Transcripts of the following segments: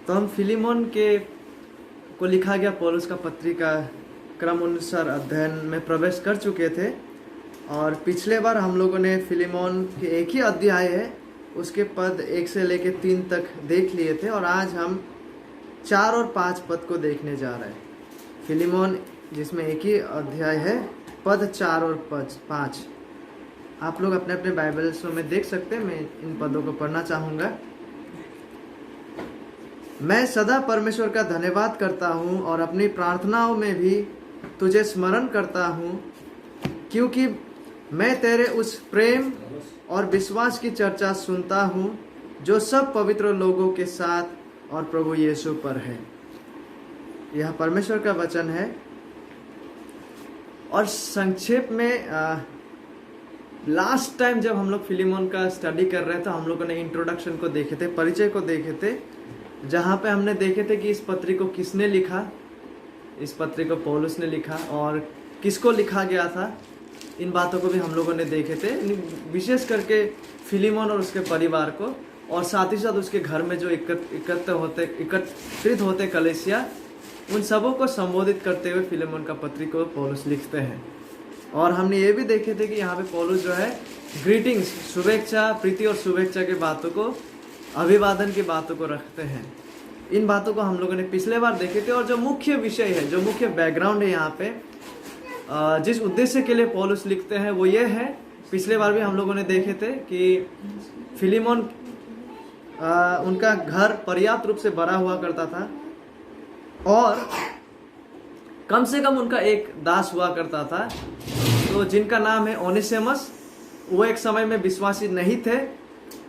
तो हम फिलीमोन के को लिखा गया पौलुस का पत्री का क्रम अनुसार अध्ययन में प्रवेश कर चुके थे। और पिछले बार हम लोगों ने फिलीमोन के एक ही अध्याय है उसके पद 1 से लेकर 3 तक देख लिए थे, और आज हम 4 और 5 पद को देखने जा रहे हैं। फिलीमोन जिसमें एक ही अध्याय है, पद 4 और पद 5 आप लोग अपने अपने बाइबल्सों में देख सकते हैं। मैं इन पदों को पढ़ना चाहूँगा। मैं सदा परमेश्वर का धन्यवाद करता हूँ और अपनी प्रार्थनाओं में भी तुझे स्मरण करता हूँ, क्योंकि मैं तेरे उस प्रेम और विश्वास की चर्चा सुनता हूँ जो सब पवित्र लोगों के साथ और प्रभु यीशु पर है। यह परमेश्वर का वचन है। और संक्षेप में लास्ट टाइम जब हम लोग फिलीमोन का स्टडी कर रहे थे तो हम लोगों ने इंट्रोडक्शन को देखे थे, परिचय को देखे थे, जहाँ पे हमने देखे थे कि इस पत्री को किसने लिखा। इस पत्री को पौलुस ने लिखा और किसको लिखा गया था, इन बातों को भी हम लोगों ने देखे थे। विशेष करके फिलीमोन और उसके परिवार को, और साथ ही साथ उसके घर में जो एकत्रित होते कलीसिया, उन सबों को संबोधित करते हुए फिलीमोन का पत्री को पौलुस लिखते हैं। और हमने ये भी देखे थे कि यहाँ पे पौलुस जो है ग्रीटिंग्स, शुभेच्छा, प्रीति और शुभेच्छा के बातों को, अभिवादन की बातों को रखते हैं। इन बातों को हम लोगों ने पिछले बार देखे थे। और जो मुख्य विषय है, जो मुख्य बैकग्राउंड है यहाँ पे, जिस उद्देश्य के लिए पौलुस लिखते हैं वो ये है, पिछले बार भी हम लोगों ने देखे थे कि फिलीमोन उनका घर पर्याप्त रूप से भरा हुआ करता था और कम से कम उनका एक दास हुआ करता था, तो जिनका नाम है ओनेसिमस। वो एक समय में विश्वासी नहीं थे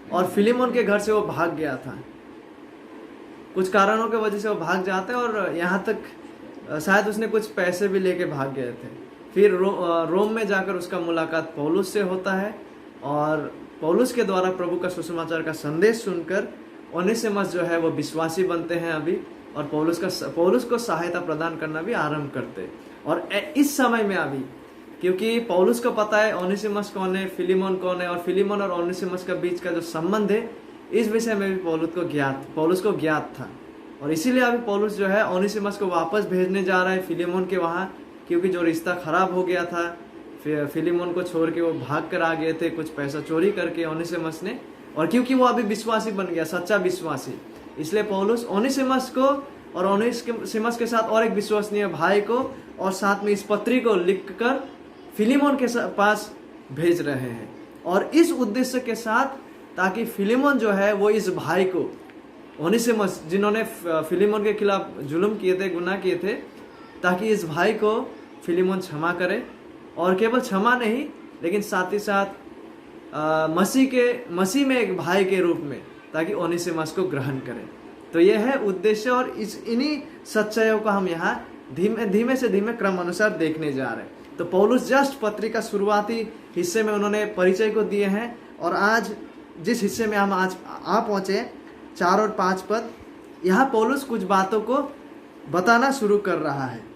और फिलीमोन के घर से वो भाग गया था। कुछ कारणों की वजह से वो भाग जाते हैं और यहाँ तक शायद उसने कुछ पैसे भी लेके भाग गए थे। फिर रोम में जाकर उसका मुलाकात पौलुस से होता है और पौलुस के द्वारा प्रभु का सुसमाचार का संदेश सुनकर ओनेसिमस जो है वो विश्वासी बनते हैं अभी, और पौलुस को सहायता प्रदान करना भी आरंभ करते। और इस समय में अभी, क्योंकि पौलुस को पता है ओनेसिमस कौन है, फिलीमोन कौन है, और फिलीमोन और ओनेसिमस का बीच का जो संबंध है, इस विषय में भी पौलुस को ज्ञात था। और इसीलिए अभी पौलुस जो है ओनेसिमस को वापस भेजने जा रहा है फिलीमोन के वहाँ, क्योंकि जो रिश्ता खराब हो गया था, फिलीमोन को छोड़ के वो भाग कर आ गए थे कुछ पैसा चोरी करके ओनेसिमस ने, और क्योंकि वो अभी विश्वासी बन गया, सच्चा विश्वासी, इसलिए पौलुस ओनेसिमस को और ओनेसिमस के साथ और एक विश्वसनीय भाई को और साथ में इस पत्री को लिखकर फिलीमोन के पास भेज रहे हैं। और इस उद्देश्य के साथ, ताकि फिलीमोन जो है वो इस भाई को, ओनेसिमस जिन्होंने फिलीमोन के खिलाफ जुल्म किए थे, गुनाह किए थे, ताकि इस भाई को फिलीमोन क्षमा करे। और केवल क्षमा नहीं, लेकिन साथ ही साथ मसीह में एक भाई के रूप में, ताकि ओनेसिमस को ग्रहण करे। तो यह है उद्देश्य, और इन्हीं सच्चाइयों को हम यहाँ धीमे से क्रम अनुसार देखने जा रहे हैं। तो पौलुस जस्ट पत्री का शुरुआती हिस्से में उन्होंने परिचय को दिए हैं, और आज जिस हिस्से में हम आज आ पहुँचे 4 और 5 पद, यहाँ पौलुस कुछ बातों को बताना शुरू कर रहा है।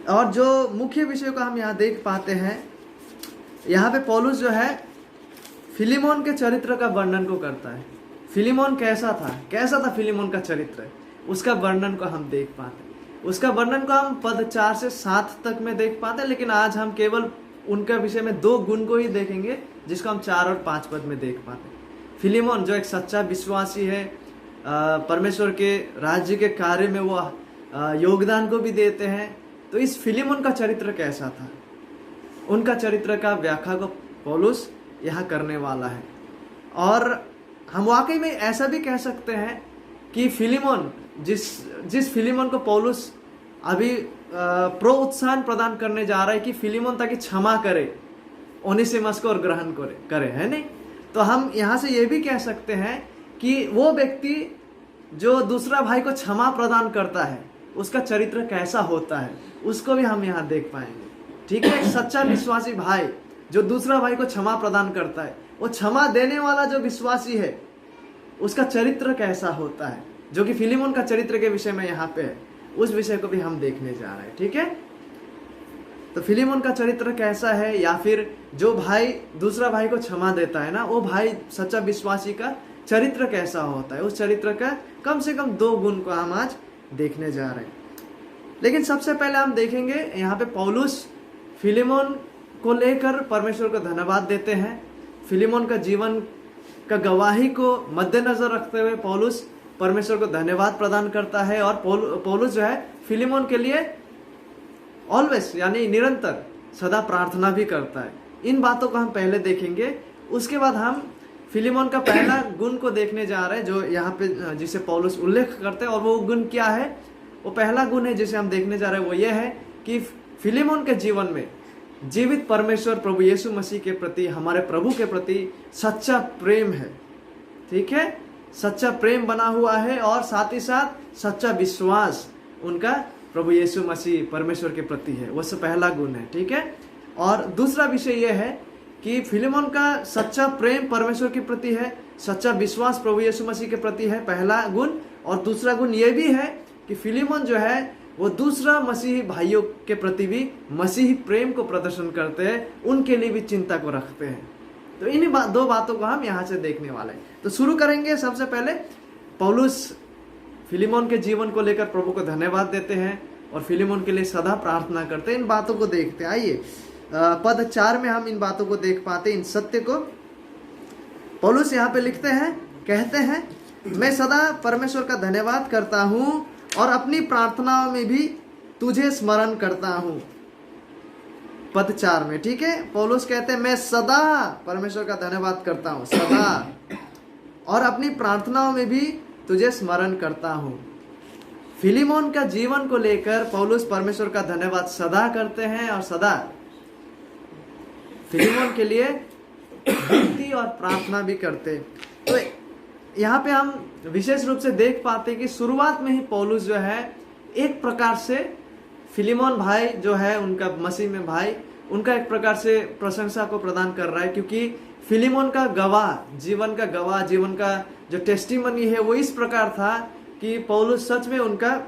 और जो मुख्य विषय को हम यहाँ देख पाते हैं, यहाँ पे पौलुस जो है फिलीमोन के चरित्र का वर्णन को करता है। फिलीमोन कैसा था फिलीमोन का चरित्र, उसका वर्णन को हम देख पाते हैं। उसका वर्णन को हम पद 4 से 7 तक में देख पाते हैं, लेकिन आज हम केवल उनका विषय में 2 गुण को ही देखेंगे, जिसको हम 4 और 5 पद में देख पाते हैं। फिलीमोन जो एक सच्चा विश्वासी है, परमेश्वर के राज्य के कार्य में वो योगदान को भी देते हैं। तो इस फिलीमोन का चरित्र कैसा था, उनका चरित्र का व्याख्या को पौलुस यहाँ करने वाला है। और हम वाकई में ऐसा भी कह सकते हैं कि फिलीमोन, जिस फिलीमोन को पौलुस अभी प्रोत्साहन प्रदान करने जा रहा है कि फिलीमोन ताकि क्षमा करे ओनेसिमस को और ग्रहण करे, है नहीं? तो हम यहाँ से ये भी कह सकते हैं कि वो व्यक्ति जो दूसरा भाई को क्षमा प्रदान करता है, उसका चरित्र कैसा होता है, उसको भी हम यहाँ देख पाएंगे। ठीक है, एक सच्चा विश्वासी भाई जो दूसरा भाई को क्षमा प्रदान करता है, वो क्षमा देने वाला जो विश्वासी है, उसका चरित्र कैसा होता है, जो कि फिलीमोन का चरित्र के विषय में यहाँ पे है, उस विषय को भी हम देखने जा रहे हैं। ठीक है, तो फिलीमोन का चरित्र कैसा है, या फिर जो भाई दूसरा भाई को क्षमा देता है ना, वो भाई सच्चा विश्वासी का चरित्र कैसा होता है, उस चरित्र का कम से कम 2 गुण को हम आज देखने जा रहे हैं। लेकिन सबसे पहले हम देखेंगे यहाँ पे पौलुस फिलेमोन को लेकर परमेश्वर को धन्यवाद देते हैं। फिलेमोन का जीवन का गवाही को मद्देनजर रखते हुए पौलुस परमेश्वर को धन्यवाद प्रदान करता है। और पौलुस जो है फिलेमोन के लिए ऑलवेज यानी निरंतर सदा प्रार्थना भी करता है। इन बातों को हम पहले देखेंगे, उसके बाद हम फिलेमोन का पहला गुण को देखने जा रहे हैं जो यहाँ पे जिसे पौलुस उल्लेख करते हैं। और वो गुण क्या है? वो पहला गुण है जिसे हम देखने जा रहे हैं वो ये है कि फिलेमोन के जीवन में जीवित परमेश्वर प्रभु यीशु मसीह के प्रति, हमारे प्रभु के प्रति सच्चा प्रेम है। ठीक है, सच्चा प्रेम बना हुआ है और साथ ही साथ सच्चा विश्वास उनका प्रभु यीशु मसीह परमेश्वर के प्रति है। वो सब पहला गुण है। ठीक है, और दूसरा विषय यह है कि फिलेमोन का सच्चा प्रेम परमेश्वर के प्रति है, सच्चा विश्वास प्रभु यीशु मसीह के प्रति है, पहला गुण। और दूसरा गुण यह भी है कि फिलेमोन जो है वो दूसरा मसीही भाइयों के प्रति भी मसीही प्रेम को प्रदर्शन करते हैं, उनके लिए भी चिंता को रखते हैं। तो इन 2 बातों को हम यहाँ से देखने वाले हैं। तो शुरू करेंगे। सबसे पहले पौलुस फिलेमोन के जीवन को लेकर प्रभु को धन्यवाद देते हैं और फिलेमोन के लिए सदा प्रार्थना करते हैं। इन बातों को देखते हैं। आइए पद 4 में हम इन बातों को देख पाते हैं, इन सत्य को। पौलुस यहाँ पे लिखते हैं, कहते हैं, मैं सदा परमेश्वर का धन्यवाद करता हूँ और अपनी प्रार्थनाओं में भी तुझे स्मरण करता हूँ। पद 4 में, ठीक है, पौलुस कहते हैं मैं सदा परमेश्वर का धन्यवाद करता हूँ, सदा, और अपनी प्रार्थनाओं में भी तुझे स्मरण करता हूँ। फिलेमोन का जीवन को लेकर पौलुस परमेश्वर का धन्यवाद सदा करते हैं और सदा फिलेमोन के लिए विनती और प्रार्थना भी करते। तो यहाँ पे हम विशेष रूप से देख पाते कि शुरुआत में ही पौलुस जो है एक प्रकार से फिलेमोन भाई जो है उनका मसीह में भाई, उनका एक प्रकार से प्रशंसा को प्रदान कर रहा है, क्योंकि फिलेमोन का गवाह, जीवन का जो टेस्टिमनी है वो इस प्रकार था कि पौलुस सच में उनका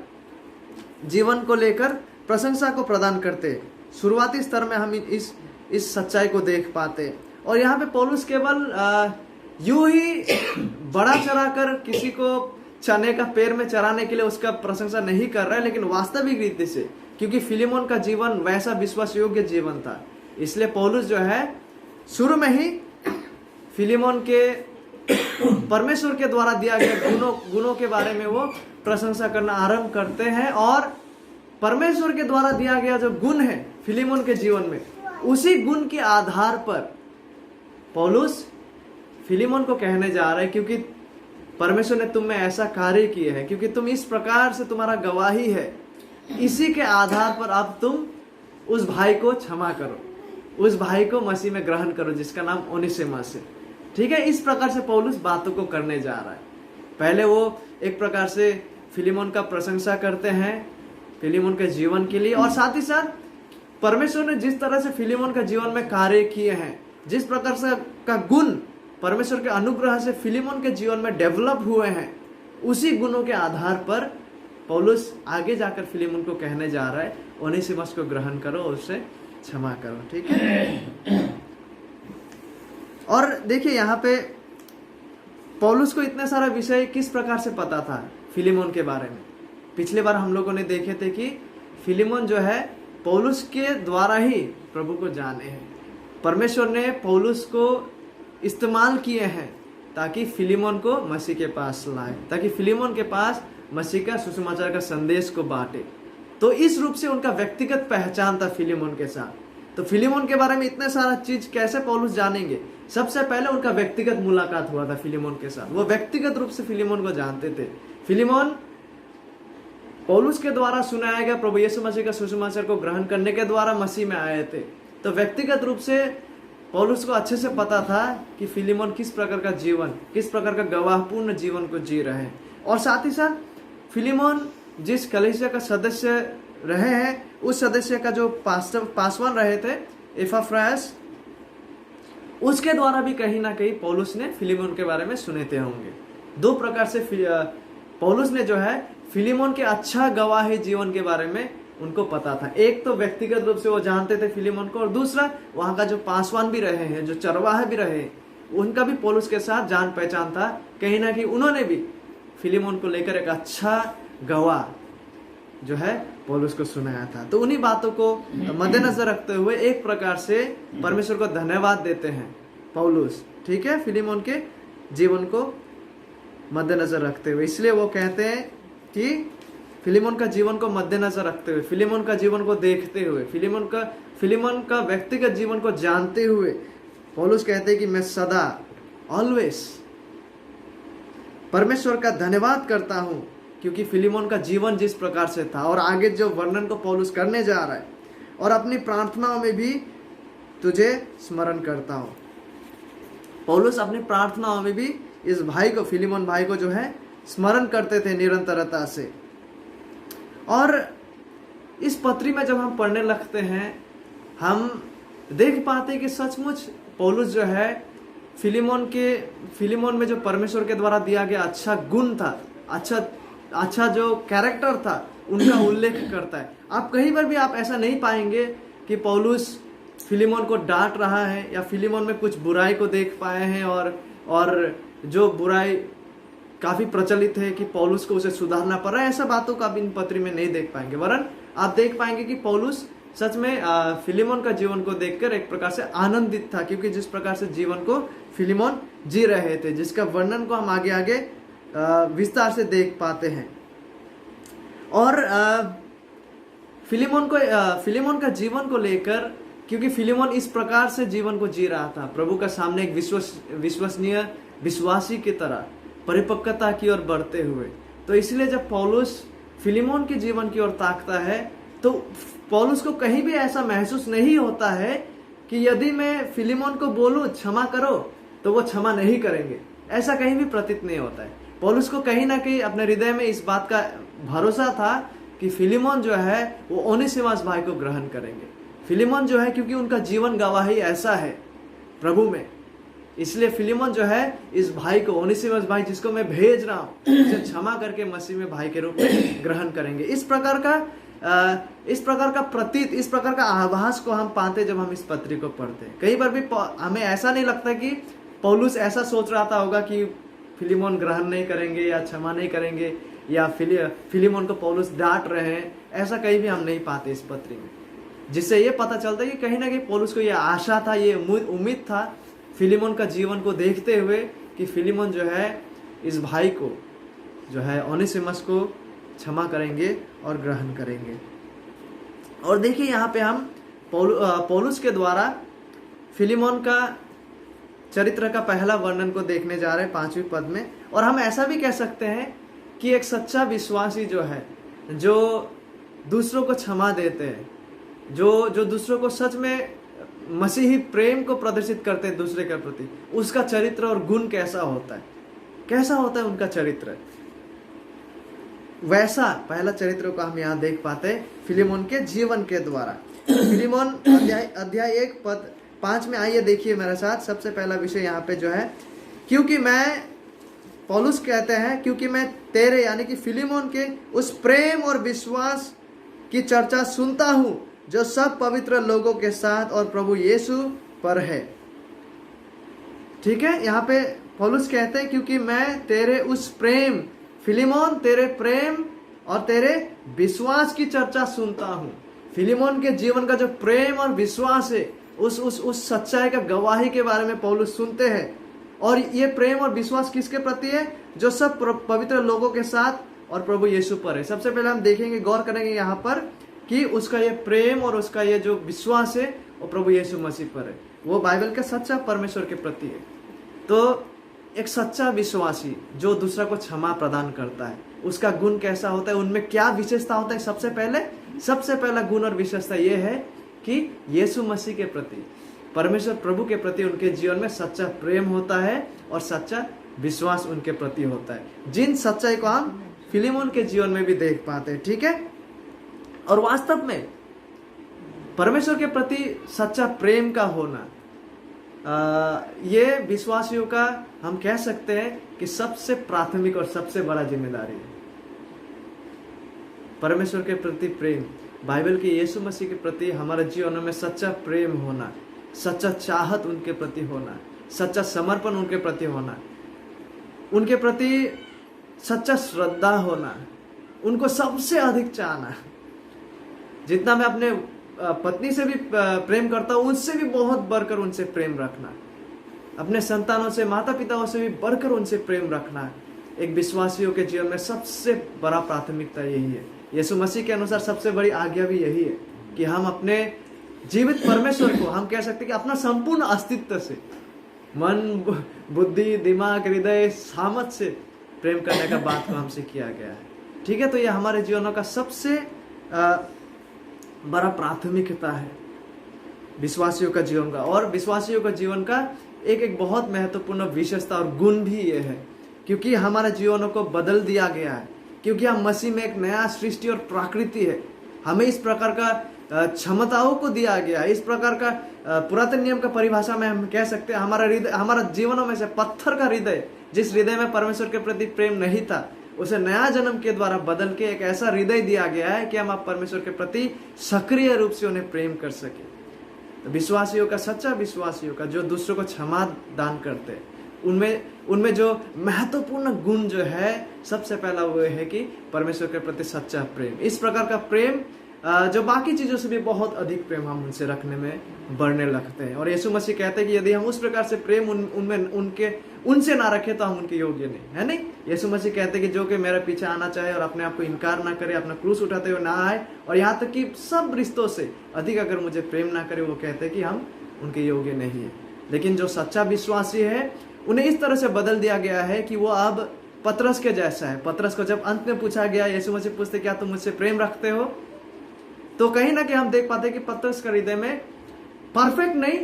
जीवन को लेकर प्रशंसा को प्रदान करते। शुरुआती स्तर में हम इस सच्चाई को देख पाते। और यहाँ पे पौलुस केवल यूं ही बड़ा चढ़ा कर किसी को चने का पैर में चराने के लिए उसका प्रशंसा नहीं कर रहा है, लेकिन वास्तविक रीति से, क्योंकि फिलेमोन का जीवन वैसा विश्वास योग्य जीवन था, इसलिए पौलुस जो है शुरू में ही फिलेमोन के परमेश्वर के द्वारा दिया गया गुणों के बारे में वो प्रशंसा करना आरंभ करते हैं। और परमेश्वर के द्वारा दिया गया जो गुण है फिलेमोन के जीवन में, उसी गुण के आधार पर पौलुस फिलेमोन को कहने जा रहे हैं, क्योंकि परमेश्वर ने तुम में ऐसा कार्य किया है, क्योंकि तुम इस प्रकार से तुम्हारा गवाही है, इसी के आधार पर अब तुम उस भाई को क्षमा करो, उस भाई को मसीह में ग्रहण करो जिसका नाम ओनेसिमस है। ठीक है, इस प्रकार से पौलुस बातों को करने जा रहा है। पहले वो एक प्रकार से फिलेमोन का प्रशंसा करते हैं फिलेमोन के जीवन के लिए, और साथ ही साथ परमेश्वर ने जिस तरह से फिलेमोन का जीवन में कार्य किए हैं, जिस प्रकार से का गुण परमेश्वर के अनुग्रह से फिलेमोन के जीवन में डेवलप हुए हैं, उसी गुणों के आधार पर पौलुस आगे जाकर फिलेमोन को कहने जा रहा है ओनेसिमस को ग्रहण करो, उससे क्षमा करो। ठीक है, और देखिए यहाँ पे पौलुस को इतने सारा विषय किस प्रकार से पता था फिलेमोन के बारे में। पिछले बार हम लोगों ने देखे थे कि फिलेमोन जो है पौलुस के द्वारा ही प्रभु को जाने हैं। परमेश्वर ने पौलुस को इस्तेमाल किए हैं ताकि फिलेमोन को मसीह के पास लाए, ताकि फिलेमोन के पास मसीह का सुसमाचार का संदेश को बांटे। तो इस रूप से उनका व्यक्तिगत पहचान था फिलेमोन के साथ। तो फिलेमोन के बारे में इतने सारा चीज कैसे पौलुस जानेंगे? सबसे पहले उनका व्यक्तिगत मुलाकात हुआ था फिलेमोन के साथ। वो व्यक्तिगत रूप से फिलेमोन को जानते थे। फिलेमोन पौलुस के द्वारा सुनाया गया प्रभु यीशु मसीह का सुसमाचार को ग्रहण करने के द्वारा मसीह में आए थे। तो व्यक्तिगत रूप से पौलुस को अच्छे से पता था कि फिलेमोन किस प्रकार का जीवन, किस प्रकार का गवाहपूर्ण जीवन को जी रहे हैं। और साथ ही साथ फिलेमोन जिस कलीसिया का सदस्य रहे हैं, उस सदस्य का जो पासवान रहे थे एपफ्रास, उसके द्वारा भी कहीं ना कहीं पौलुस ने फिलेमोन के बारे में सुने थे होंगे। 2 प्रकार से पौलुस ने जो है फिलेमोन के अच्छा गवाही जीवन के बारे में उनको पता था। एक तो व्यक्तिगत रूप से वो जानते थे फिलेमोन को, और दूसरा वहां का जो पासवान भी रहे हैं, जो चरवाहे भी रहे, उनका भी पौलुस के साथ जान पहचान था, कहीं ना कहीं उन्होंने भी फिलिमोन को लेकर एक अच्छा गवाह जो है पौलुस को सुनाया था। तो उन्हीं बातों को मद्देनजर रखते हुए एक प्रकार से परमेश्वर को धन्यवाद देते हैं पौलुस, ठीक है, फिलिमोन के जीवन को मद्देनजर रखते हुए। इसलिए वो कहते हैं कि फिलिमोन का जीवन को मद्देनजर रखते हुए, फिलिमोन का जीवन को देखते हुए, फिलिमोन का व्यक्तिगत जीवन को जानते हुए पौलुस कहते हैं कि मैं सदा ऑलवेज परमेश्वर का धन्यवाद करता हूं, क्योंकि फिलिमोन का जीवन जिस प्रकार से था, और आगे जो वर्णन को पौलुस करने जा रहा है, और अपनी प्रार्थनाओं में भी तुझे स्मरण करता हूं। पौलुस अपनी प्रार्थनाओं में भी इस भाई को, फिलिमोन भाई को जो है स्मरण करते थे निरंतरता से। और इस पत्री में जब हम पढ़ने लगते हैं, हम देख पाते हैं कि सचमुच पौलुस जो है फिलिमोन में जो परमेश्वर के द्वारा दिया गया अच्छा गुण था, अच्छा जो कैरेक्टर था, उनका उल्लेख करता है। आप कहीं पर भी आप ऐसा नहीं पाएंगे कि पौलुस फिलिमोन को डांट रहा है या फिलिमोन में कुछ बुराई को देख पाए हैं, और जो बुराई काफी प्रचलित है कि पौलुस को उसे सुधारना पड़ रहा है, ऐसा बातों का आप इन पत्री में नहीं देख पाएंगे। वरन आप देख पाएंगे कि पौलुस सच में फिलिमोन का जीवन को देखकर एक प्रकार से आनंदित था, क्योंकि जिस प्रकार से जीवन को फिलिमोन जी रहे थे, जिसका वर्णन को हम आगे आगे विस्तार से देख पाते हैं। और फिलिमोन का जीवन को लेकर, क्योंकि फिलिमोन इस प्रकार से जीवन को जी रहा था, प्रभु का सामने एक विश्वसनीय विश्वासी की तरह परिपक्वता की ओर बढ़ते हुए, तो इसलिए जब पौलुस फिलिमोन के जीवन की ओर ताकता है, तो पौलुस को कहीं भी ऐसा महसूस नहीं होता है कि यदि मैं फिलिमोन को बोलूं क्षमा करो तो वो क्षमा नहीं करेंगे, ऐसा कहीं भी प्रतीत नहीं होता है। पौलुस को कहीं ना कहीं अपने हृदय में इस बात का भरोसा था कि फिलिमोन जो है वो ओनेसिमस भाई को ग्रहण करेंगे। फिलिमोन जो है, क्योंकि उनका जीवन गवाही ऐसा है प्रभु में, इसलिए फिलिमोन जो है इस भाई को, ओनेसिमस भाई जिसको मैं भेज रहा हूं, उसे क्षमा करके मसीह में भाई के रूप में ग्रहण करेंगे। इस प्रकार का प्रतीत, इस प्रकार का आभास को हम पाते जब हम इस पत्री को पढ़ते हैं। कई बार भी हमें ऐसा नहीं लगता कि पौलुस ऐसा सोच रहा था होगा कि फिलिमोन ग्रहण नहीं करेंगे या क्षमा नहीं करेंगे, या फिलिमोन को पौलुस डांट रहे हैं, ऐसा कहीं भी हम नहीं पाते इस पत्री में। जिससे ये पता चलता है कि कहीं ना कहीं पौलुस को ये आशा था, ये उम्मीद था फिलिमोन का जीवन को देखते हुए कि फिलिमोन जो है इस भाई को जो है ओनेसिमस को क्षमा करेंगे और ग्रहण करेंगे। और देखिए यहाँ पे हम पौलुस के द्वारा फिलिमोन का चरित्र का पहला वर्णन को देखने जा रहे हैं 5वीं पद में। और हम ऐसा भी कह सकते हैं कि एक सच्चा विश्वासी जो है, जो दूसरों को क्षमा देते हैं, जो दूसरों को सच में मसीही प्रेम को प्रदर्शित करते हैं दूसरे के प्रति, उसका चरित्र और गुण कैसा होता है उनका चरित्र, वैसा पहला चरित्र को हम यहाँ देख पाते हैं फिलिमोन के जीवन के द्वारा। फिलिमोन अध्याय 1 पद 5 में आइए देखिए मेरे साथ। सबसे पहला विषय यहाँ पे जो है, क्योंकि मैं, पौलुस कहते हैं, क्योंकि मैं तेरे यानी कि फिलिमोन के उस प्रेम और विश्वास की चर्चा सुनता हूं जो सब पवित्र लोगों के साथ और प्रभु यीशु पर है। ठीक है, यहाँ पे पौलुस कहते हैं क्योंकि मैं तेरे उस प्रेम, फिलिमोन तेरे प्रेम और तेरे विश्वास की चर्चा सुनता हूं। फिलिमोन के जीवन का जो प्रेम और विश्वास है, उस सच्चाई का गवाही के बारे में पौलुस सुनते हैं। और ये प्रेम और विश्वास किसके प्रति है? जो सब पवित्र लोगों के साथ और प्रभु यीशु पर है। सबसे पहले हम देखेंगे, गौर करेंगे यहाँ पर कि उसका ये प्रेम और उसका ये जो विश्वास है वो प्रभु यीशु मसीह पर है, वो बाइबल का सच्चा परमेश्वर के प्रति है। तो एक सच्चा विश्वासी जो दूसरा को क्षमा प्रदान करता है, उसका गुण कैसा होता है, उनमें क्या विशेषता होता है? सबसे पहला गुण और विशेषता ये है कि यीशु मसीह के प्रति, परमेश्वर प्रभु के प्रति उनके जीवन में सच्चा प्रेम होता है और सच्चा विश्वास उनके प्रति होता है, जिन सच्चाई को हम फिलिमोन के जीवन में भी देख पाते हैं। ठीक है, और वास्तव में परमेश्वर के प्रति सच्चा प्रेम का होना, ये विश्वासियों का हम कह सकते हैं कि सबसे प्राथमिक और सबसे बड़ा जिम्मेदारी है। परमेश्वर के प्रति प्रेम, बाइबल के यीशु मसीह के प्रति हमारे जीवन में सच्चा प्रेम होना, सच्चा चाहत उनके प्रति होना, सच्चा समर्पण उनके प्रति होना, उनके प्रति सच्चा श्रद्धा होना, उनको सबसे अधिक चाहना। जितना मैं अपने पत्नी से भी प्रेम करता हूँ, उससे भी बहुत बढ़कर उनसे प्रेम रखना। अपने संतानों से, माता पिताओं से भी बढ़कर उनसे प्रेम रखना। एक विश्वासियों के जीवन में सबसे बड़ा प्राथमिकता यही है। यीशु मसीह के अनुसार सबसे बड़ी आज्ञा भी यही है कि हम अपने जीवित परमेश्वर को, हम कह सकते हैं कि अपना संपूर्ण अस्तित्व से, मन, बुद्धि, दिमाग, हृदय, सामर्थ से प्रेम करने का बात को हमसे किया गया है। ठीक है, तो यह हमारे जीवनों का सबसे बड़ा प्राथमिकता है विश्वासियों का जीवन का। और विश्वासियों का जीवन का एक बहुत महत्वपूर्ण विशेषता और गुण भी ये है, क्योंकि हमारे जीवनों को बदल दिया गया है, क्योंकि हम मसीह में एक नया सृष्टि और प्रकृति है। हमें इस प्रकार का क्षमताओं को दिया गया है। इस प्रकार का पुरातन नियम का परिभाषा में हम कह सकते हैं, हमारा हृदय, हमारा जीवनों में से पत्थर का हृदय, जिस हृदय में परमेश्वर के प्रति प्रेम नहीं था, उसे नया जन्म के द्वारा बदल के एक ऐसा हृदय दिया गया है कि हम आप परमेश्वर के प्रति सक्रिय रूप से उन्हें प्रेम कर सके। तो विश्वासियों का, सच्चा विश्वासियों का, जो दूसरों को क्षमा दान करते हैं, उनमें जो महत्वपूर्ण गुण जो है, सबसे पहला वो है कि परमेश्वर के प्रति सच्चा प्रेम। इस प्रकार का प्रेम जो बाकी चीजों से भी बहुत अधिक प्रेम हम उनसे रखने में बढ़ने लगते हैं। और यीशु मसीह कहते हैं कि यदि हम उस प्रकार से प्रेम उनसे ना रखें तो हम उनके योग्य नहीं है। नहीं, यीशु मसीह कहते हैं कि जो कि मेरे पीछे आना चाहे और अपने आप को इनकार ना करे, अपना क्रूस उठाते हुए ना आए, और यहाँ तक कि सब रिश्तों से अधिक अगर मुझे प्रेम ना करे, वो कहते हैं कि हम उनके योग्य नहीं है। लेकिन जो सच्चा विश्वासी है, उन्हें इस तरह से बदल दिया गया है कि वो अब पतरस के जैसा है। पतरस को जब अंत में पूछा गया, यीशु मसीह पूछते क्या तुम मुझसे प्रेम रखते हो, तो कहीं ना कहीं हम देख पाते कि पतरस के हृदय में परफेक्ट नहीं,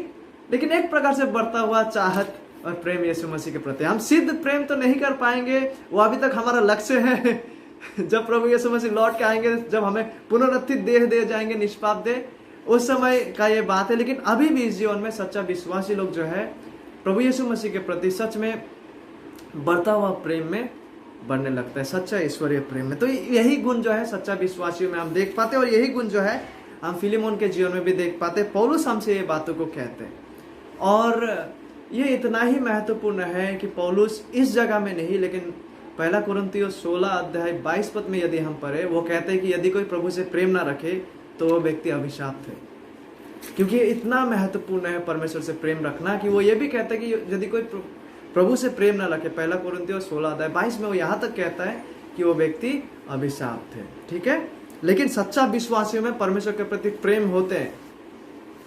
लेकिन एक प्रकार से बढ़ता हुआ चाहत और प्रेम यीशु मसीह के प्रति। हम सिद्ध प्रेम तो नहीं कर पाएंगे, वो अभी तक हमारा लक्ष्य है। जब प्रभु यीशु मसीह लौट के आएंगे, जब हमें पुनरुत्थित देह दे जाएंगे, निष्पाप देह, उस समय का ये बात है। लेकिन अभी भी इस जीवन में सच्चा विश्वासी लोग जो है, प्रभु यीशु मसीह के प्रति सच में बढ़ता हुआ प्रेम में बढ़ने लगता है, सच्चा ईश्वरीय प्रेम में। तो यही गुण जो है सच्चा विश्वासियों में हम देख पाते हैं, और यही गुण जो है हम फिलिमोन के जीवन में भी देख पाते हैं। पौलुस हमसे ये बातों को कहते हैं, और ये इतना ही महत्वपूर्ण है कि पौलुस इस जगह में नहीं, लेकिन पहला कुरिन्थियों 16 अध्याय 22 पद में यदि हम पढ़े, वो कहते हैं कि यदि कोई प्रभु से प्रेम ना रखे तो वो व्यक्ति अभिशाप है। क्योंकि इतना महत्वपूर्ण है परमेश्वर से प्रेम रखना कि वो ये भी कहते हैं कि यदि कोई प्रभु से प्रेम ना रखे, पहला कुरिन्थियों 16 अध्याय 22 में वो यहाँ तक कहता है कि वो व्यक्ति अभिशाप थे। ठीक है, लेकिन सच्चा विश्वासियों में परमेश्वर के प्रति प्रेम होते हैं,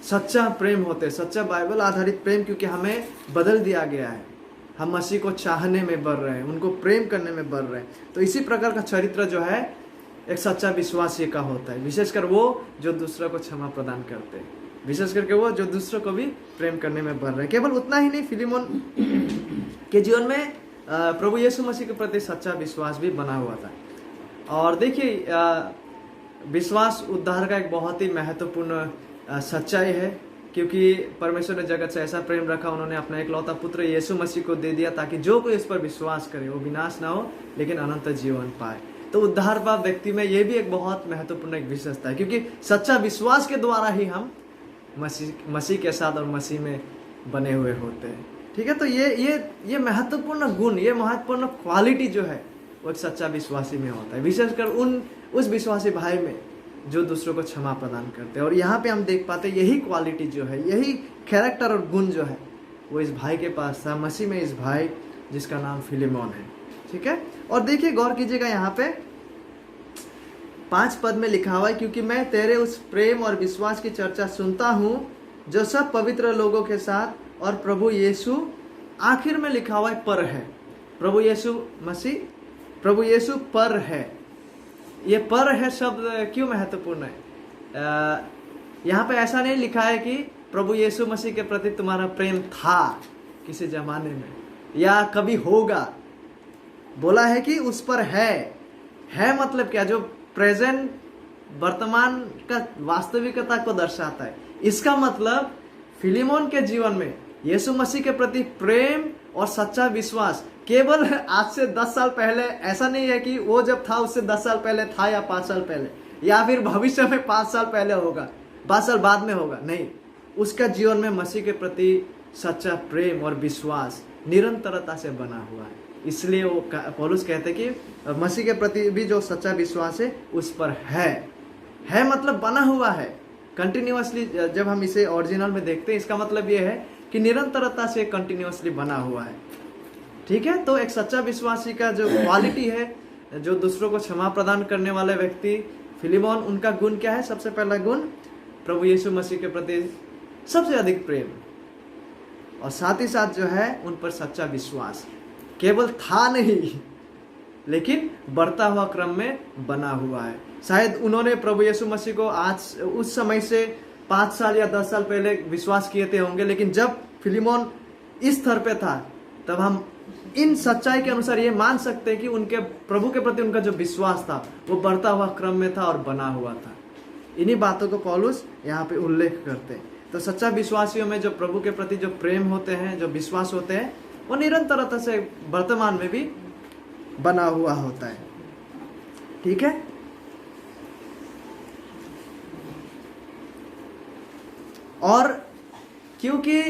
सच्चा प्रेम होते हैं, सच्चा बाइबल आधारित प्रेम, क्योंकि हमें बदल दिया गया है। हम मसीह को चाहने में बढ़ रहे हैं, उनको प्रेम करने में बढ़ रहे हैं। तो इसी प्रकार का चरित्र जो है एक सच्चा विश्वासी का होता है, विशेषकर वो जो दूसरों को क्षमा प्रदान करते हैं, विशेष करके वो जो दूसरों को भी प्रेम करने में बढ़ रहे हैं। केवल उतना ही नहीं, फिलिमोन के जीवन में प्रभु यीशु मसीह के प्रति सच्चा विश्वास भी बना हुआ था। और देखिए, विश्वास उद्धार का एक बहुत ही महत्वपूर्ण सच्चाई है, क्योंकि परमेश्वर ने जगत से ऐसा प्रेम रखा, उन्होंने अपना इकलौता पुत्र यीशु मसीह को दे दिया, ताकि जो कोई इस पर विश्वास करे वो विनाश ना हो लेकिन अनंत जीवन पाए। तो उद्धार पाप व्यक्ति में ये भी एक बहुत महत्वपूर्ण एक विशेषता है, क्योंकि सच्चा विश्वास के द्वारा ही हम मसीह के साथ और मसीह में बने हुए होते हैं। ठीक है, तो ये महत्वपूर्ण गुण, ये महत्वपूर्ण क्वालिटी जो है वो एक सच्चा विश्वासी में होता है, विशेषकर उस विश्वासी भाई में जो दूसरों को क्षमा प्रदान करते हैं। और यहाँ पे हम देख पाते हैं यही क्वालिटी जो है, यही कैरेक्टर और गुण जो है वो इस भाई के पास था, मसीह में इस भाई जिसका नाम फिलिमोन है। ठीक है, और देखिए गौर कीजिएगा, यहाँ पे 5 पद में लिखा हुआ है, क्योंकि मैं तेरे उस प्रेम और विश्वास की चर्चा सुनता हूँ जो सब पवित्र लोगों के साथ, और प्रभु यीशु, आखिर में लिखा हुआ है पर है, प्रभु यीशु मसीह, प्रभु यीशु पर है। ये पर है शब्द क्यों महत्वपूर्ण है? यहाँ पे ऐसा नहीं लिखा है कि प्रभु यीशु मसीह के प्रति तुम्हारा प्रेम था किसी जमाने में या कभी होगा, बोला है कि उस पर है मतलब क्या? जो प्रेजेंट, वर्तमान का वास्तविकता को दर्शाता है। इसका मतलब फिलिमोन के जीवन में यीशु मसीह के प्रति प्रेम और सच्चा विश्वास केवल आज से 10 साल पहले, ऐसा नहीं है कि वो जब था उससे 10 साल पहले था या 5 साल पहले, या फिर भविष्य में 5 साल पहले होगा, 5 साल बाद में होगा, नहीं। उसका जीवन में मसीह के प्रति सच्चा प्रेम और विश्वास निरंतरता से बना हुआ है। इसलिए वो पौलुस कहते हैं कि मसीह के प्रति भी जो सच्चा विश्वास है उस पर है मतलब बना हुआ है कंटिन्यूअसली। जब हम इसे ओरिजिनल में देखते हैं इसका मतलब ये है कि निरंतरता से कंटिन्यूअसली बना हुआ है। ठीक है, तो एक सच्चा विश्वासी का जो क्वालिटी है, जो दूसरों को क्षमा प्रदान करने वाले व्यक्ति फिलिमोन, उनका गुण क्या है? सबसे पहला गुण प्रभु यीशु मसीह के प्रति सबसे अधिक प्रेम, और साथ ही साथ जो है उन पर सच्चा विश्वास केवल था नहीं लेकिन बढ़ता हुआ क्रम में बना हुआ है। शायद उन्होंने प्रभु यीशु मसीह को आज उस समय से 5 साल या 10 साल पहले विश्वास किए थे होंगे, लेकिन जब फिलिमोन इस स्तर पे था तब हम इन सच्चाई के अनुसार ये मान सकते हैं कि उनके प्रभु के प्रति उनका जो विश्वास था वो बढ़ता हुआ क्रम में था और बना हुआ था। इन्हीं बातों को पौलुस यहाँ पे उल्लेख करते हैं। तो सच्चा विश्वासियों में जो प्रभु के प्रति जो प्रेम होते हैं, जो विश्वास होते हैं, वो निरंतरता से वर्तमान में भी बना हुआ होता है। ठीक है, और क्योंकि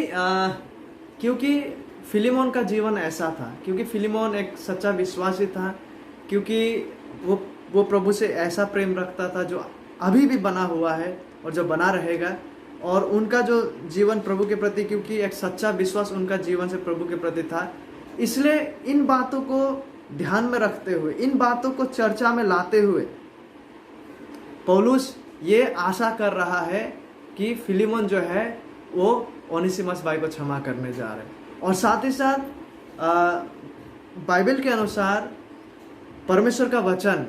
फिलिमोन का जीवन ऐसा था, क्योंकि फिलिमोन एक सच्चा विश्वासी था, क्योंकि वो प्रभु से ऐसा प्रेम रखता था जो अभी भी बना हुआ है और जो बना रहेगा, और उनका जो जीवन प्रभु के प्रति, क्योंकि एक सच्चा विश्वास उनका जीवन से प्रभु के प्रति था, इसलिए इन बातों को ध्यान में रखते हुए, इन बातों को चर्चा में लाते हुए पौलुस ये आशा कर रहा है कि फिलिमोन जो है वो ओनेसिमस भाई को क्षमा करने जा रहे हैं। और साथ ही साथ बाइबल के अनुसार परमेश्वर का वचन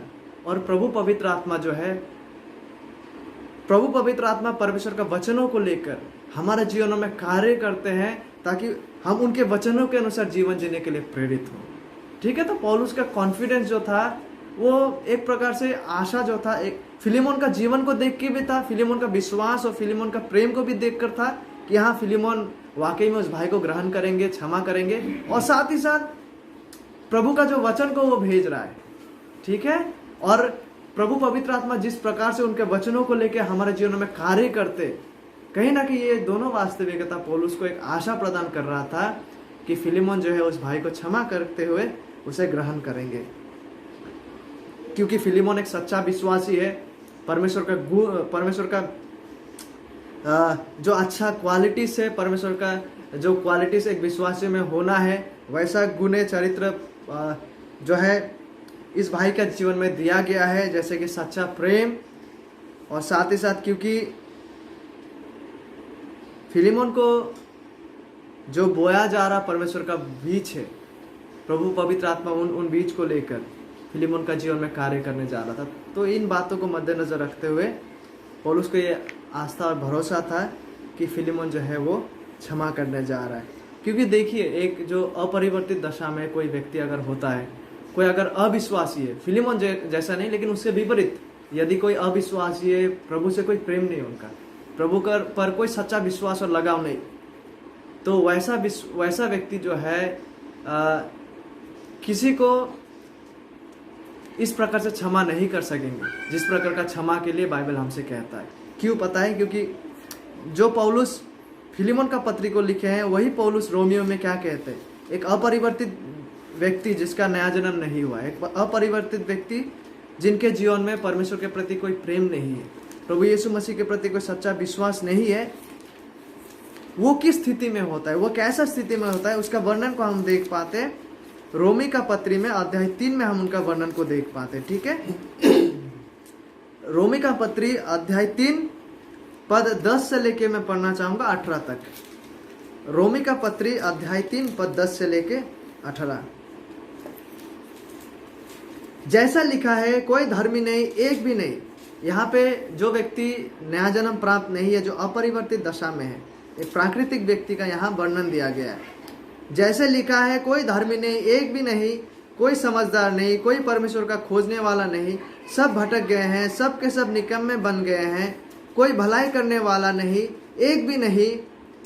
और प्रभु पवित्र आत्मा जो है, प्रभु पवित्र आत्मा परमेश्वर का वचनों को लेकर हमारे जीवनों में कार्य करते हैं ताकि हम उनके वचनों के अनुसार जीवन जीने के लिए प्रेरित हों। ठीक है, तो पौलुस का कॉन्फिडेंस जो था वो एक प्रकार से आशा जो था, एक फिलिमोन का जीवन को देख के भी था, फिलिमोन का विश्वास और फिलिमोन का प्रेम को भी देख कर था कि हाँ, फिलिमोन वाकई में उस भाई को ग्रहण करेंगे, क्षमा करेंगे, और साथ ही साथ प्रभु का जो वचन को वो भेज रहा है। ठीक है, और प्रभु पवित्र आत्मा जिस प्रकार से उनके वचनों को लेकर हमारे जीवन में कार्य करते, कहीं ना कहीं ये दोनों वास्तविकता पौलुस को एक आशा प्रदान कर रहा था कि फिलिमोन जो है उस भाई को क्षमा करते हुए उसे ग्रहण करेंगे, क्योंकि फिलिमोन एक सच्चा विश्वासी है। परमेश्वर का जो अच्छा क्वालिटीज है, परमेश्वर का जो क्वालिटीज एक विश्वासी में होना है, वैसा गुण चरित्र जो है इस भाई का जीवन में दिया गया है, जैसे कि सच्चा प्रेम, और साथ ही साथ क्योंकि फिलिमोन को जो बोया जा रहा परमेश्वर का बीज है, प्रभु पवित्र आत्मा उन बीज को लेकर फिलिमोन का जीवन में कार्य करने जा रहा था। तो इन बातों को मद्देनजर रखते हुए पौलुस को ये आस्था और भरोसा था कि फिलिमोन जो है वो क्षमा करने जा रहा है। क्योंकि देखिए, एक जो अपरिवर्तित दशा में कोई व्यक्ति अगर होता है, कोई अगर अविश्वासी है, फिलिमोन जैसा नहीं लेकिन उससे विपरीत, यदि कोई अविश्वासी है, प्रभु से कोई प्रेम नहीं उनका, प्रभु पर कोई सच्चा विश्वास और लगाव नहीं, तो वैसा व्यक्ति जो है किसी को इस प्रकार से क्षमा नहीं कर सकेंगे जिस प्रकार का क्षमा के लिए बाइबल हमसे कहता है। क्यों पता है? क्योंकि जो पौलुस फिलिमोन का पत्री को लिखे हैं वही पौलुस रोमियो में क्या कहते हैं? एक अपरिवर्तित व्यक्ति जिसका नया जन्म नहीं हुआ, एक अपरिवर्तित व्यक्ति जिनके जीवन में परमेश्वर के प्रति कोई प्रेम नहीं है, प्रभु यीशु मसीह के प्रति कोई सच्चा विश्वास नहीं है, वो किस स्थिति में होता है, वो कैसा स्थिति में होता है, उसका वर्णन को हम देख पाते हैं रोमी का पत्री में अध्याय 3 में हम उनका वर्णन को देख पाते हैं। ठीक है, रोमी का पत्री अध्याय 3 पद 10 से लेके मैं पढ़ना चाहूंगा 18 तक। रोमी का पत्री अध्याय 3 पद 10 से लेके 18। जैसा लिखा है, कोई धर्मी नहीं, एक भी नहीं। यहाँ पे जो व्यक्ति नया जन्म प्राप्त नहीं है, जो अपरिवर्तित दशा में है, एक प्राकृतिक व्यक्ति का यहाँ वर्णन दिया गया है। जैसे लिखा है, कोई धर्मी नहीं, एक भी नहीं, कोई समझदार नहीं, कोई परमेश्वर का खोजने वाला नहीं, सब भटक गए हैं, सब के सब निकम्मे बन गए हैं, कोई भलाई करने वाला नहीं, एक भी नहीं।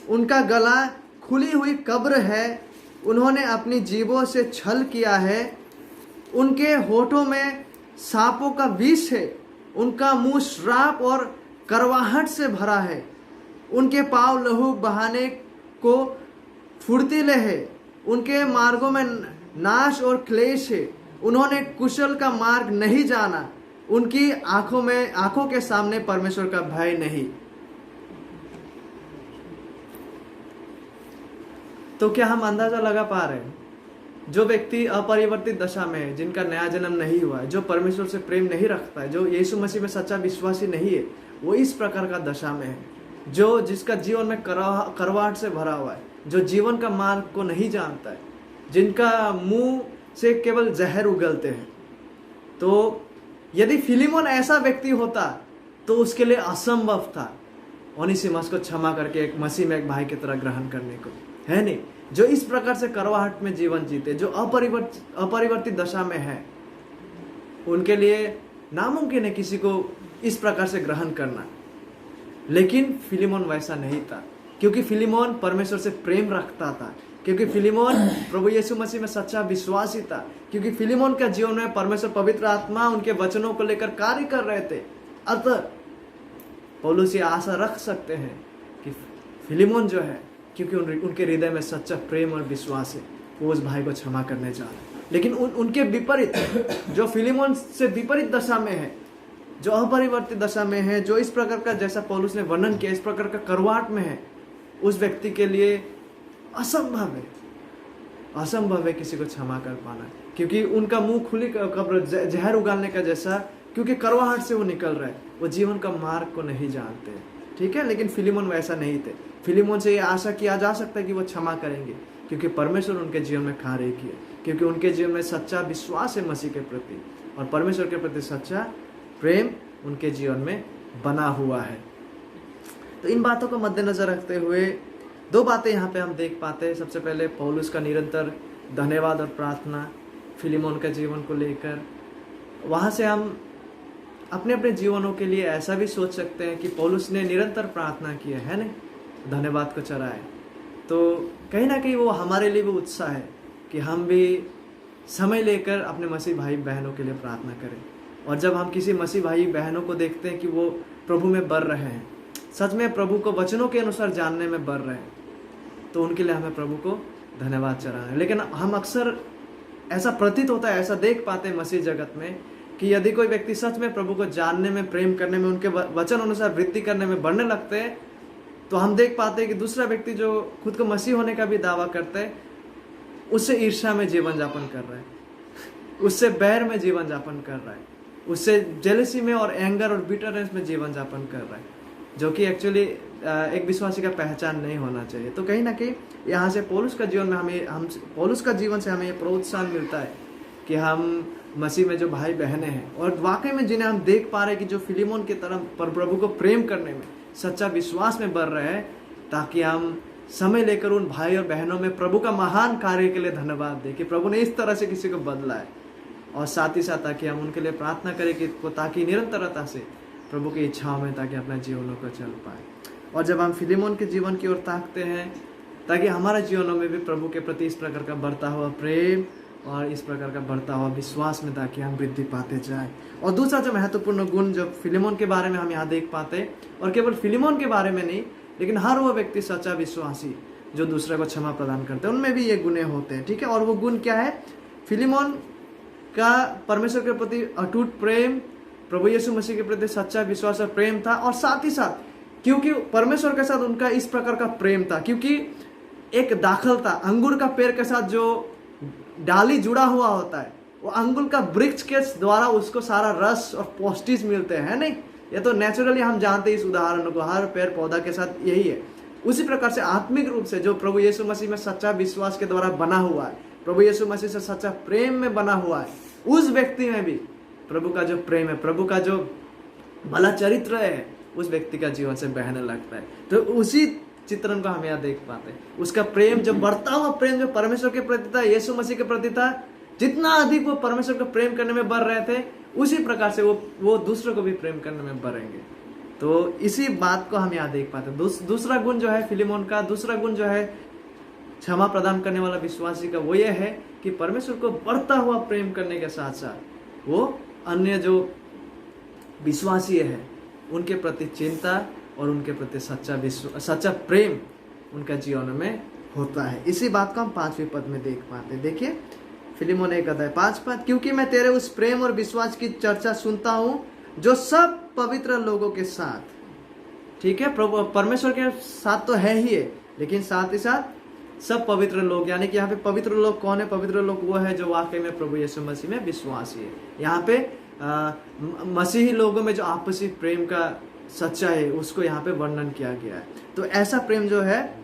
उनका गला खुली हुई कब्र है, उन्होंने अपनी जीभों से छल किया है, उनके होठों में सांपों का विष है, उनका मुंह श्राप और करवाहट से भरा है, उनके पांव लहू बहाने को फुर्तीले है, उनके मार्गों में नाश और क्लेश है, उन्होंने कुशल का मार्ग नहीं जाना, उनकी आंखों के सामने परमेश्वर का भय नहीं। तो क्या हम अंदाजा लगा पा रहे हैं, जो व्यक्ति अपरिवर्तित दशा में है, जिनका नया जन्म नहीं हुआ है, जो परमेश्वर से प्रेम नहीं रखता है, जो यीशु मसीह में सच्चा विश्वासी नहीं है, वो इस प्रकार का दशा में है, जो जिसका जीवन में करवाहट से भरा हुआ है, जो जीवन का मार्ग को नहीं जानता है, जिनका मुंह से केवल जहर उगलते हैं। तो यदि फिलिमोन ऐसा व्यक्ति होता तो उसके लिए असंभव था ओनेसिमस को क्षमा करके एक मसीह में एक भाई की तरह ग्रहण करने को, है नहीं? जो इस प्रकार से करवाहट में जीवन जीते, जो अपरिवर्तित दशा में है, उनके लिए नामुमकिन है किसी को इस प्रकार से ग्रहण करना। लेकिन फिलिमोन वैसा नहीं था, क्योंकि फिलिमोन परमेश्वर से प्रेम रखता था, क्योंकि फिलिमोन प्रभु यीशु मसीह में सच्चा विश्वासी था, क्योंकि फिलिमोन का जीवन में परमेश्वर पवित्र आत्मा उनके वचनों को लेकर कार्य कर रहे थे। अतः पौलुस ये आशा रख सकते हैं कि फिलिमोन जो है, क्योंकि उनके हृदय में सच्चा प्रेम और विश्वास है, वो उस भाई को क्षमा करने जा रहे हैं। लेकिन उनके विपरीत, जो फिलिमोन से विपरीत दशा में है, जो अपरिवर्तित दशा में है, जो इस प्रकार का, जैसा पौलुस ने वर्णन किया, इस प्रकार का करवाहट में है, उस व्यक्ति के लिए असंभव है किसी को क्षमा कर पाना, क्योंकि उनका मुंह खुली कब्र जहर उगालने का जैसा, क्योंकि करवाहट से वो निकल रहे हैं, वो जीवन का मार्ग को नहीं जानते। ठीक है, लेकिन फिलिमोन वैसा नहीं थे। फिलिमोन से ये आशा किया जा सकता है कि वो क्षमा करेंगे, क्योंकि परमेश्वर उनके जीवन में कार्य किए, क्योंकि उनके जीवन में सच्चा विश्वास है मसीह के प्रति, और परमेश्वर के प्रति सच्चा प्रेम उनके जीवन में बना हुआ है। तो इन बातों को मद्देनजर रखते हुए दो बातें यहाँ पे हम देख पाते हैं। सबसे पहले पौलुस का निरंतर धन्यवाद और प्रार्थना फिलिमोन का जीवन को लेकर। वहाँ से हम अपने अपने जीवनों के लिए ऐसा भी सोच सकते हैं कि पौलुस ने निरंतर प्रार्थना की है ना, धन्यवाद को चढ़ाए। तो कहीं ना कहीं वो हमारे लिए भी उत्साह है कि हम भी समय लेकर अपने मसीह भाई बहनों के लिए प्रार्थना करें। और जब हम किसी मसीह भाई बहनों को देखते हैं कि वो प्रभु में बढ़ रहे हैं, सच में प्रभु को वचनों के अनुसार जानने में बढ़ रहे हैं, तो उनके लिए हमें प्रभु को धन्यवाद चढ़ाना है। लेकिन हम अक्सर ऐसा प्रतीत होता है, ऐसा देख पाते हैं मसीह जगत में कि यदि कोई व्यक्ति सच में प्रभु को जानने में, प्रेम करने में, उनके वचन अनुसार वृद्धि करने में बढ़ने लगते हैं, तो हम देख पाते हैं कि दूसरा व्यक्ति जो खुद को मसीह होने का भी दावा करता है, उससे ईर्ष्या में जीवन यापन कर रहा है, उससे बैर में जीवन यापन कर रहा है, उससे जेलसी में और एंगर और बिटरनेस में जीवन यापन कर रहा है, जो कि एक्चुअली एक विश्वासी का पहचान नहीं होना चाहिए। तो कहीं ना कहीं यहाँ से पौलुस का जीवन में पौलुस का जीवन से हमें ये प्रोत्साहन मिलता है कि हम मसीह में जो भाई बहनें हैं, और वाकई में जिन्हें हम देख पा रहे हैं कि जो फिलिमोन की तरह प्रभु को प्रेम करने में, सच्चा विश्वास में बढ़ रहे हैं, ताकि हम समय लेकर उन भाई और बहनों में प्रभु का महान कार्य के लिए धन्यवाद दें कि प्रभु ने इस तरह से किसी को बदला है, और साथ ही साथ ताकि हम उनके लिए प्रार्थना करें कि ताकि निरंतरता से प्रभु की इच्छाओं में ताकि अपने जीवनों को चल पाए। और जब हम फिलिमोन के जीवन की ओर ताकते हैं, ताकि हमारे जीवनों में भी प्रभु के प्रति इस प्रकार का बढ़ता हुआ प्रेम और इस प्रकार का बढ़ता हुआ विश्वास में ताकि हम वृद्धि पाते जाए। और दूसरा जो महत्वपूर्ण गुण जो फिलिमोन के बारे में हम यहाँ देख पाते हैं, और केवल फिलिमोन के बारे में नहीं, लेकिन हर वो व्यक्ति सच्चा विश्वासी जो दूसरे को क्षमा प्रदान करते हैं, उनमें भी ये गुण होते हैं। ठीक है, और वो गुण क्या है? फिलिमोन का परमेश्वर के प्रति अटूट प्रेम, प्रभु यीशु मसीह के प्रति सच्चा विश्वास और प्रेम था, और साथ ही साथ क्योंकि परमेश्वर के साथ उनका इस प्रकार का प्रेम था, क्योंकि एक दाखल था, अंगूर का पेड़ के साथ जो डाली जुड़ा हुआ होता है, वो अंगूर का वृक्ष के द्वारा उसको सारा रस और पौष्टिक मिलते हैं, नहीं? ये तो नेचुरली हम जानते हैं इस उदाहरण को, हर पेड़ पौधा के साथ यही है। उसी प्रकार से आत्मिक रूप से जो प्रभु यीशु मसीह में सच्चा विश्वास के द्वारा बना हुआ है, प्रभु यीशु मसीह से सच्चा प्रेम में बना हुआ है, उस व्यक्ति में भी प्रभु का जो प्रेम है, प्रभु का जो भला चरित्र है, उस व्यक्ति का जीवन से बहने लगता है। तो उसी चित्रण को हम यहाँ देख पाते हैं, उसका प्रेम, जो बढ़ता हुआ प्रेम जो परमेश्वर के प्रति था, यीशु मसीह के प्रति था, जितना अधिक वो परमेश्वर को प्रेम करने में बढ़ रहे थे, उसी प्रकार से वो दूसरों को भी प्रेम करने में बढ़ेंगे। तो इसी बात को हम यहाँ देख पाते हैं। दूसरा गुण जो है फिलिमोन का, दूसरा गुण जो है क्षमा प्रदान करने वाला विश्वासी का, वो ये है कि परमेश्वर को बढ़ता हुआ प्रेम करने के साथ साथ वो अन्य जो विश्वासी है उनके प्रति चिंता और उनके प्रति सच्चा प्रेम उनका जीवन में होता है। इसी बात को हम 5वें पद में देख पाते हैं। देखिए फिलिमोन 1:5 क्योंकि मैं तेरे उस प्रेम और विश्वास की चर्चा सुनता हूँ जो सब पवित्र लोगों के साथ, ठीक है, प्रभु परमेश्वर के साथ तो है ही है, लेकिन साथ ही साथ सब पवित्र लोग, यानी कि यहाँ पे पवित्र लोग कौन है? पवित्र लोग वो है जो वाकई में प्रभु यीशु मसीह में विश्वासी है। यहाँ पे मसीही लोगों में जो आपसी प्रेम का सच्चा है उसको यहाँ पे वर्णन किया गया है। तो ऐसा प्रेम जो है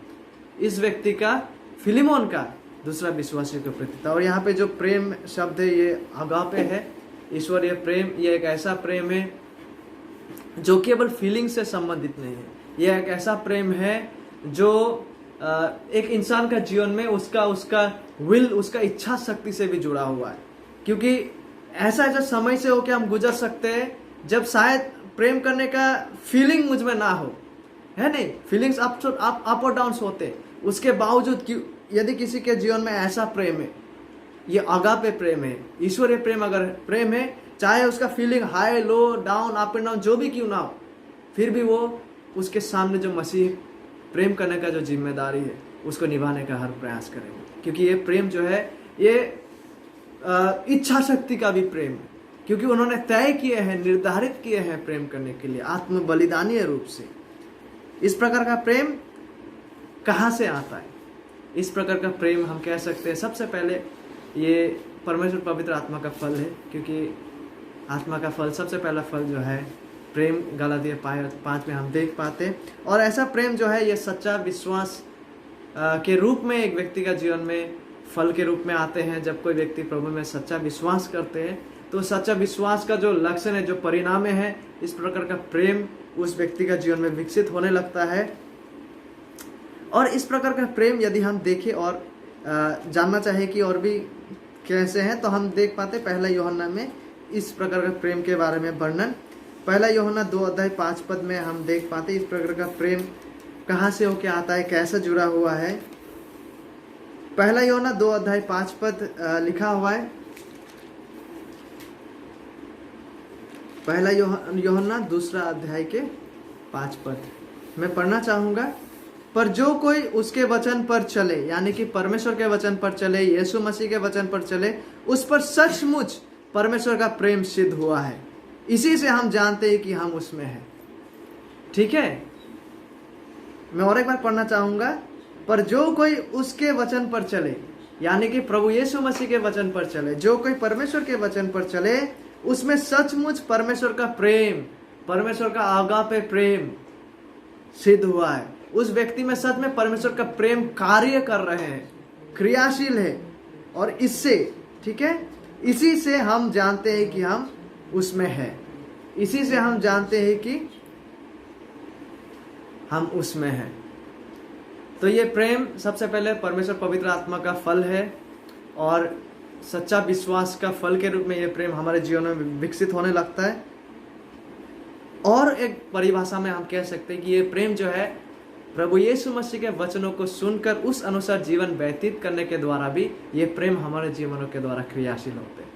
इस व्यक्ति का, फिलिमोन का दूसरा विश्वासी के प्रति था। और यहाँ पे जो प्रेम शब्द है ये अगापे है, ईश्वरीय प्रेम। ये एक ऐसा प्रेम है जो केवल फीलिंग से संबंधित नहीं है। यह एक ऐसा प्रेम है जो एक इंसान का जीवन में उसका विल, उसका इच्छा शक्ति से भी जुड़ा हुआ है। क्योंकि ऐसा समय से हो कि हम गुजर सकते हैं जब शायद प्रेम करने का फीलिंग मुझ में ना हो, है नहीं, फीलिंग्स अप और डाउन होते, उसके बावजूद यदि किसी के जीवन में ऐसा प्रेम है, ये अगापे प्रेम है, ईश्वरीय प्रेम अगर प्रेम है, चाहे उसका feeling high low down up and down जो भी क्यों ना हो, फिर भी वो उसके सामने जो मसीह प्रेम करने का जो जिम्मेदारी है उसको निभाने का हर प्रयास करेंगे। क्योंकि ये प्रेम जो है ये इच्छा शक्ति का भी प्रेम है, क्योंकि उन्होंने तय किए हैं, निर्धारित किए हैं प्रेम करने के लिए आत्म बलिदानीय रूप से। इस प्रकार का प्रेम कहाँ से आता है? इस प्रकार का प्रेम हम कह सकते हैं सबसे पहले ये परमेश्वर पवित्र आत्मा का फल है, क्योंकि आत्मा का फल, सबसे पहला फल जो है प्रेम, गलातिया 5 में हम देख पाते हैं। और ऐसा प्रेम जो है ये सच्चा विश्वास के रूप में एक व्यक्ति का जीवन में फल के रूप में आते हैं। जब कोई व्यक्ति प्रभु में सच्चा विश्वास करते हैं तो सच्चा विश्वास का जो लक्षण है, जो परिणाम है, इस प्रकार का प्रेम उस व्यक्ति का जीवन में विकसित होने लगता है। और इस प्रकार का प्रेम यदि हम देखें और जानना चाहे कि और भी कैसे हैं, तो हम देख पाते पहला यूहन्ना में इस प्रकार का प्रेम के बारे में वर्णन। पहला यूहन्ना 2:5 में हम देख पाते इस प्रकार का प्रेम कहाँ से होके आता है, कैसे जुड़ा हुआ है। पहला यूहन्ना 2:5 लिखा हुआ है। पहला यूहन्ना 2:5 मैं पढ़ना चाहूंगा। पर जो कोई उसके वचन पर चले, यानी कि परमेश्वर के वचन पर चले, यीशु मसीह के वचन पर चले, उस पर सचमुच परमेश्वर का प्रेम सिद्ध हुआ है। इसी से हम जानते हैं कि हम उसमें हैं। ठीक है, मैं और एक बार पढ़ना चाहूंगा। पर जो कोई उसके वचन पर चले, यानी कि प्रभु यीशु मसीह के वचन पर चले, जो कोई परमेश्वर के वचन पर चले, उसमें सचमुच परमेश्वर का प्रेम, परमेश्वर का आगापे प्रेम सिद्ध हुआ है। उस व्यक्ति में सच में परमेश्वर का प्रेम कार्य कर रहे हैं, क्रियाशील है। और इससे, ठीक है, इसी से हम जानते हैं कि हम उसमें हैं। इसी से हम जानते हैं कि हम उसमें हैं। तो ये प्रेम सबसे पहले परमेश्वर पवित्र आत्मा का फल है और सच्चा विश्वास का फल के रूप में ये प्रेम हमारे जीवन में विकसित होने लगता है। और एक परिभाषा में हम कह सकते हैं कि ये प्रेम जो है प्रभु यीशु मसीह के वचनों को सुनकर उस अनुसार जीवन व्यतीत करने के द्वारा भी ये प्रेम हमारे जीवनों के द्वारा क्रियाशील होते हैं।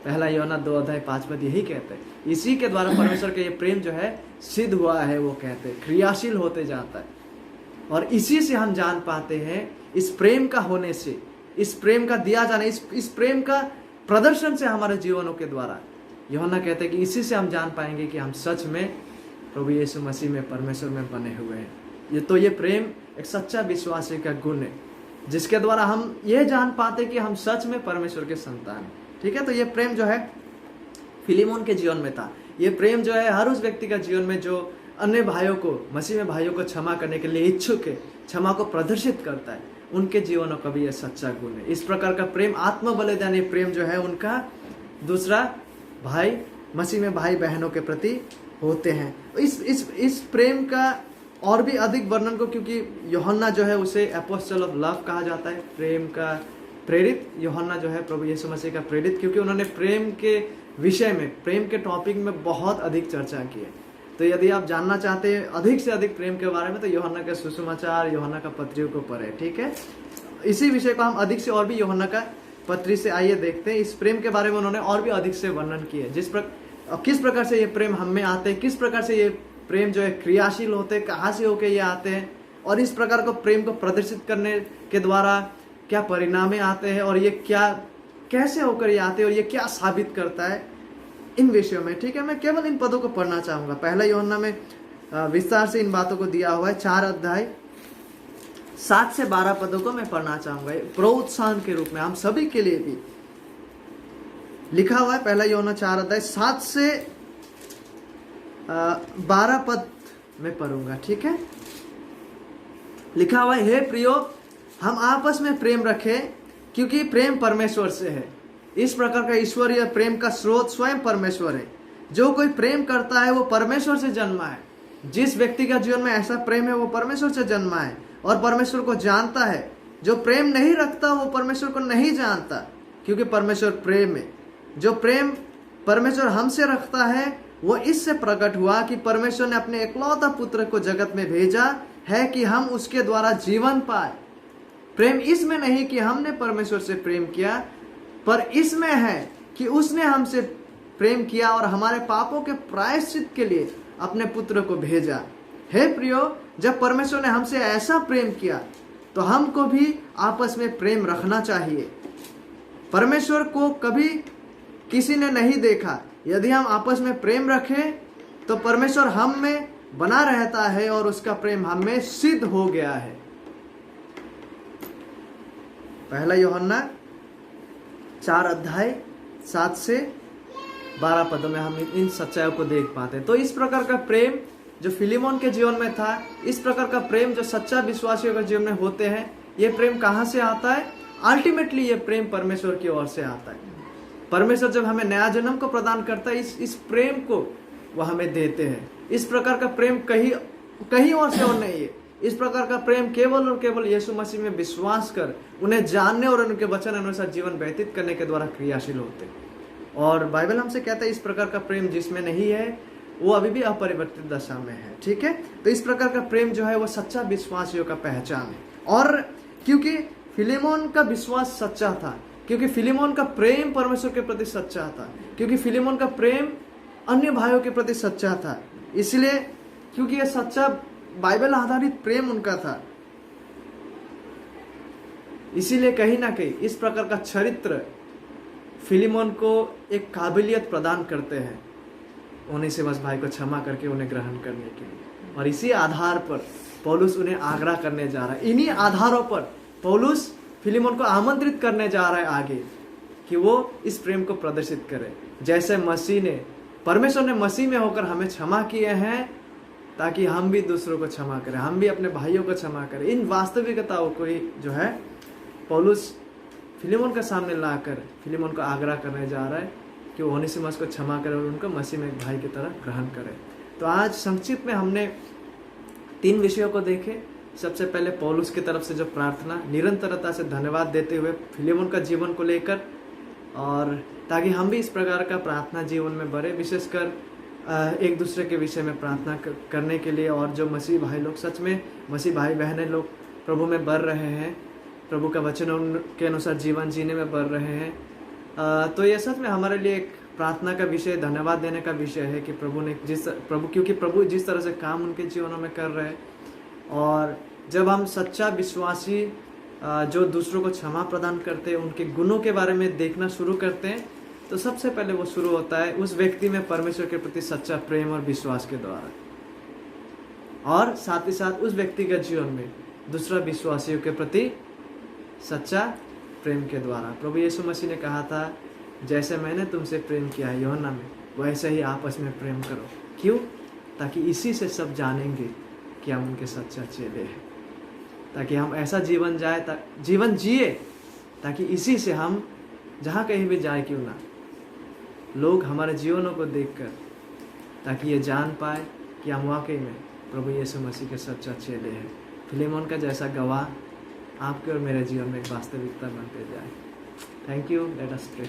पहला यूहन्ना 2:5 यही कहते हैं, इसी के द्वारा परमेश्वर का ये प्रेम जो है सिद्ध हुआ है, वो कहते हैं क्रियाशील होते जाता है। और इसी से हम जान पाते हैं, इस प्रेम का होने से, इस प्रेम का दिया जाना, इस प्रेम का प्रदर्शन से हमारे जीवनों के द्वारा, यूहन्ना कहते हैं कि इसी से हम जान पाएंगे कि हम सच में प्रभु यीशु मसीह में, परमेश्वर में बने हुए हैं। ये प्रेम एक सच्चा विश्वासी का गुण है, जिसके द्वारा हम ये जान पाते कि हम सच में परमेश्वर के संतान हैं। ठीक है, तो ये प्रेम जो है फिलिमोन के जीवन में था। ये प्रेम जो है हर उस व्यक्ति का जीवन में जो अन्य भाइयों को, मसीह में भाइयों को क्षमा करने के लिए इच्छुक है, क्षमा को प्रदर्शित करता है, उनके जीवनों का भी यह सच्चा गुण है। इस प्रकार का प्रेम, आत्म बलिदानी प्रेम जो है उनका दूसरा भाई, मसीह में भाई बहनों के प्रति होते हैं। इस प्रेम का और भी अधिक वर्णन को, क्योंकि यूहन्ना जो है उसे एपोस्टल ऑफ लव कहा जाता है, प्रेम का प्रेरित। यूहन्ना जो है प्रभु यीशु मसीह का प्रेरित, क्योंकि उन्होंने प्रेम के विषय में, प्रेम के टॉपिक में बहुत अधिक चर्चा की है। तो यदि आप जानना चाहते हैं अधिक से अधिक प्रेम के बारे में, तो यूहन्ना के सुसमाचार, यूहन्ना का पत्रियों को पढ़े। ठीक है, इसी विषय को हम अधिक से और भी यूहन्ना का पत्री से आइए देखते हैं। इस प्रेम के बारे में उन्होंने और भी अधिक से वर्णन किए, किस प्रकार से ये प्रेम हम में आते हैं, किस प्रकार से ये प्रेम जो है क्रियाशील होते हैं, कहाँ से होके ये आते हैं, और इस प्रकार को प्रेम को प्रदर्शित करने के द्वारा क्या परिणाम आते हैं और ये क्या कैसे होकर ये आते हैं और ये क्या साबित करता है, इन विषयों में, ठीक है। मैं केवल इन पदों को पढ़ना चाहूंगा। पहला यूहन्ना में विस्तार से इन बातों को दिया हुआ है। 4 अध्याय 7 से 12 पदों को मैं पढ़ना चाहूंगा प्रोत्साहन के रूप में हम सभी के लिए भी लिखा हुआ है। पहला यूहन्ना 4 अध्याय 7 से 12 पद में पढ़ूंगा, ठीक है। लिखा हुआ है, हे प्रियो, हम आपस में प्रेम रखें क्योंकि प्रेम परमेश्वर से है। इस प्रकार का ईश्वरीय प्रेम का स्रोत स्वयं परमेश्वर है। जो कोई प्रेम करता है वो परमेश्वर से जन्मा है। जिस व्यक्ति का जीवन में ऐसा प्रेम है वो परमेश्वर से जन्मा है और परमेश्वर को जानता है। जो प्रेम नहीं रखता वो परमेश्वर को नहीं जानता, क्योंकि परमेश्वर प्रेम है। जो प्रेम परमेश्वर हमसे रखता है वो इससे प्रकट हुआ कि परमेश्वर ने अपने एकलौता पुत्र को जगत में भेजा है कि हम उसके द्वारा जीवन पाए। प्रेम इसमें नहीं कि हमने परमेश्वर से प्रेम किया, पर इसमें है कि उसने हमसे प्रेम किया और हमारे पापों के प्रायश्चित के लिए अपने पुत्र को भेजा। हे प्रियो, जब परमेश्वर ने हमसे ऐसा प्रेम किया तो हमको भी आपस में प्रेम रखना चाहिए। परमेश्वर को कभी किसी ने नहीं देखा। यदि हम आपस में प्रेम रखें तो परमेश्वर हम में बना रहता है और उसका प्रेम हम में सिद्ध हो गया है। पहला यूहन्ना 4 अध्याय 7 से 12 पदों में हम इन सच्चाइयों को देख पाते हैं। तो इस प्रकार का प्रेम जो फिलिमोन के जीवन में था, इस प्रकार का प्रेम जो सच्चा विश्वासियों के जीवन में होते हैं, ये प्रेम कहाँ से आता है? अल्टीमेटली ये प्रेम परमेश्वर की ओर से आता है। परमेश्वर जब हमें नया जन्म को प्रदान करता है, इस प्रेम को वह हमें देते हैं। इस प्रकार का प्रेम कहीं और से और नहीं है। इस प्रकार का प्रेम केवल और केवल यीशु मसीह में विश्वास कर, उन्हें जानने और उनके वचन अनुसार जीवन व्यतीत करने के द्वारा क्रियाशील होते हैं। और बाइबल हमसे कहता है इस प्रकार का प्रेम जिसमें नहीं है वो अभी भी अपरिवर्तित दशा में है, ठीक है। तो इस प्रकार का प्रेम जो है वो सच्चा विश्वासियों का पहचान है। और क्योंकि फिलिमोन का विश्वास सच्चा था, क्योंकि फिलिमोन का प्रेम परमेश्वर के प्रति सच्चा था, क्योंकि फिलिमोन का प्रेम अन्य भाइयों के प्रति सच्चा था, इसलिए क्योंकि यह सच्चा बाइबल आधारित प्रेम उनका था, इसीलिए कहीं ना कहीं इस प्रकार का चरित्र फिलिमोन को एक काबिलियत प्रदान करते हैं ओनेसिमस भाई को क्षमा करके उन्हें ग्रहण करने के लिए। और इसी आधार पर पौलुस उन्हें आग्रह करने जा रहा है। इन्हीं आधारों पर पौलुस फिलिमोन को आमंत्रित करने जा रहा है आगे कि वो इस प्रेम को प्रदर्शित करे। जैसे परमेश्वर ने मसीह में होकर हमें क्षमा किए हैं, ताकि हम भी दूसरों को क्षमा करें, हम भी अपने भाइयों को क्षमा करें। इन वास्तविकताओं को ही जो है पौलुस फिलिमोन के सामने लाकर फिलिमोन को आग्रह करने जा रहा है कि वो ओनेसिमस को क्षमा करे और उनको मसीह में एक भाई की तरह ग्रहण करे। तो आज संक्षिप्त में हमने 3 विषयों को देखे। सबसे पहले पौलुस की तरफ से जो प्रार्थना, निरंतरता से धन्यवाद देते हुए फिलिमोन का जीवन को लेकर, और ताकि हम भी इस प्रकार का प्रार्थना जीवन में बढ़े, विशेषकर एक दूसरे के विषय में प्रार्थना करने के लिए। और जो मसीह भाई लोग, सच में मसीह भाई बहनें लोग प्रभु में बढ़ रहे हैं, प्रभु का वचन के अनुसार जीवन जीने में बढ़ रहे हैं, तो ये सच में हमारे लिए एक प्रार्थना का विषय, धन्यवाद देने का विषय है कि क्योंकि प्रभु जिस तरह से काम उनके जीवनों में कर रहे हैं। और जब हम सच्चा विश्वासी जो दूसरों को क्षमा प्रदान करते हैं, उनके गुणों के बारे में देखना शुरू करते हैं, तो सबसे पहले वो शुरू होता है उस व्यक्ति में परमेश्वर के प्रति सच्चा प्रेम और विश्वास के द्वारा, और साथ ही साथ उस व्यक्ति के जीवन में दूसरा विश्वासियों के प्रति सच्चा प्रेम के द्वारा। प्रभु यीशु मसीह ने कहा था, जैसे मैंने तुमसे प्रेम किया है यूहन्ना में, वैसे ही आपस में प्रेम करो। क्यों? ताकि इसी से सब जानेंगे कि हम उनके सच्चा चेले हैं, ताकि हम ऐसा जीवन जिए ताकि इसी से हम जहाँ कहीं भी जाए क्यों ना, लोग हमारे जीवनों को देखकर ताकि ये जान पाए कि हम वाकई में प्रभु यीशु मसीह के सच्चा चेले हैं। फिलिमोन का जैसा गवाह आपके और मेरे जीवन में एक वास्तविकता बनते जाए। Thank you. Let us pray.